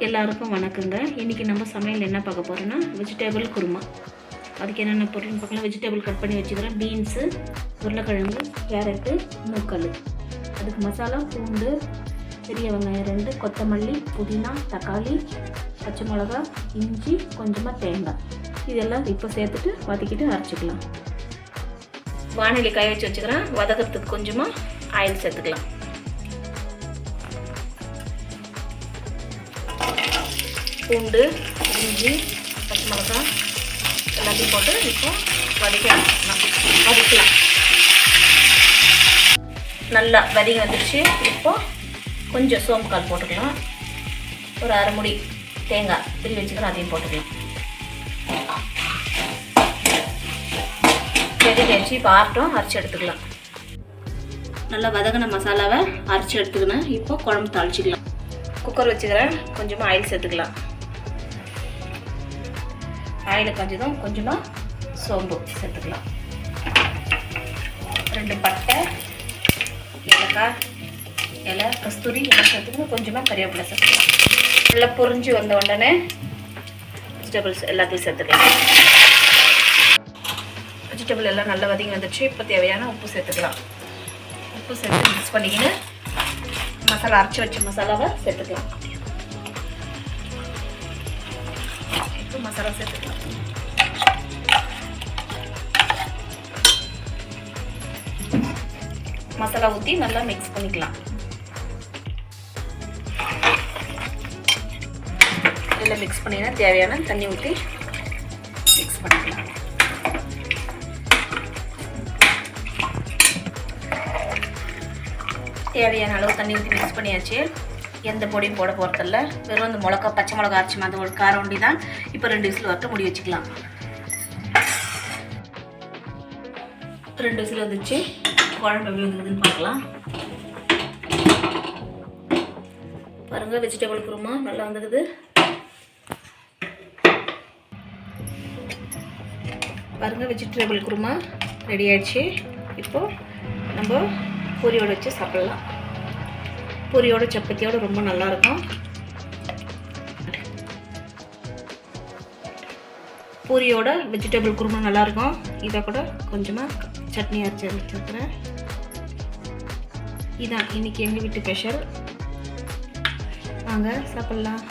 எல்லாருக்கும் வணக்கங்க. இன்றைக்கி நம்ம சமையல் என்ன பார்க்க போகிறோன்னா வெஜிடபிள் குருமா. அதுக்கு என்னென்ன பொருள்னு பார்க்கலாம். வெஜிடபிள் கட் பண்ணி வச்சுக்கிறேன். பீன்ஸு, உருளைக்கிழங்கு, கேரட்டு, மூக்கல். அதுக்கு மசாலா பூண்டு, பெரிய வெங்காயம் 2, கொத்தமல்லி, புதினா, தக்காளி, பச்சை மிளகா, இஞ்சி, கொஞ்சமாக தேங்காய். இதெல்லாம் இப்போ சேர்த்துட்டு வதக்கிட்டு அரைச்சிக்கலாம். வானிலை காய வச்சு வச்சுக்கிறேன். வதக்கிறதுக்கு கொஞ்சமாக ஆயில் சேர்த்துக்கலாம். பூண்டு, இஞ்சி, பச்சை மிளகாய் எல்லாத்தையும் போட்டு இப்போ வதக்கலாம். நல்லா வதங்கி வந்துடுச்சு. இப்போது கொஞ்சம் சோம்பு கால் போட்டுக்கலாம். ஒரு அரை முடி தேங்காய் திரி வச்சுக்கலாம், அதையும் போட்டுக்கலாம். வதக்கி வச்சு இப்போ ஆட்டம் அரைச்சி எடுத்துக்கலாம். நல்லா வதங்கின மசாலாவை அரைச்சி எடுத்துக்கணும். இப்போ குழம்பு தாளிச்சிக்கலாம். குக்கர் வச்சுக்கிறேன். கொஞ்சமாக ஆயில் சேர்த்துக்கலாம். ஆயில் கொஞ்சம் கொஞ்சமாக சோம்பு சேர்த்துக்கலாம். 2 பட்டை, ஏலக்காய், இலை, கஸ்தூரி எல்லாம் சேர்த்துக்கணும். கொஞ்சமாக கறிவேப்பிலை சேர்த்துக்கலாம். நல்லா பொரிஞ்சு வந்த உடனே வெஜிடபிள்ஸ் எல்லாத்தையும் சேர்த்துக்கலாம். வெஜிடபிள் எல்லாம் நல்லா வதங்கி வந்துடுச்சு. இப்போ தேவையான உப்பு சேர்த்துக்கலாம். உப்பு சேர்த்து மிக்ஸ் பண்ணிக்கின்னு மசாலா அரைச்சி வச்ச மசாலாவை சேர்த்துக்கலாம். இப்போ மசாலா சேர்த்துக்கலாம். மசாலா ஊற்றி நல்லா மிக்ஸ் பண்ணிக்கலாம். நல்லா மிக்ஸ் பண்ணினா தேவையான தண்ணி ஊற்றி மிக்ஸ் பண்ணிக்கலாம். தேவையான அளவு தண்ணி ஊற்றி மிக்ஸ் பண்ணியாச்சு. எந்த பொடியும் போட போகிறதில்ல. வெறும் அந்த மிளகா, பச்சை மிளகா அரைச்சி அந்த ஒரு காரம் ஒண்டி தான். இப்போ 2 விசில் வரட்டு மூடி வச்சுக்கலாம். 2 விசில் வந்துச்சு. குழம்பு எப்படி வந்துருக்குதுன்னு பார்க்கலாம். பாருங்கள், வெஜிடபிள் குருமா நல்லா வந்துடுது. பாருங்கள், வெஜிடபிள் குருமா ரெடி ஆயிடுச்சு. இப்போது நம்ம பூரியோடு வச்சு சாப்பிட்லாம். பூரியோட சப்பாத்தியோட ரொம்ப நல்லாயிருக்கும். பூரியோட வெஜிடபிள் குருமா நல்லாயிருக்கும். இதை கூட கொஞ்சமாக சட்னி அரைச்சி வச்சுருக்கிறேன். இதான் இன்றைக்கி எங்கள் வீட்டு ஸ்பெஷல். வாங்க சாப்பிட்லாம்.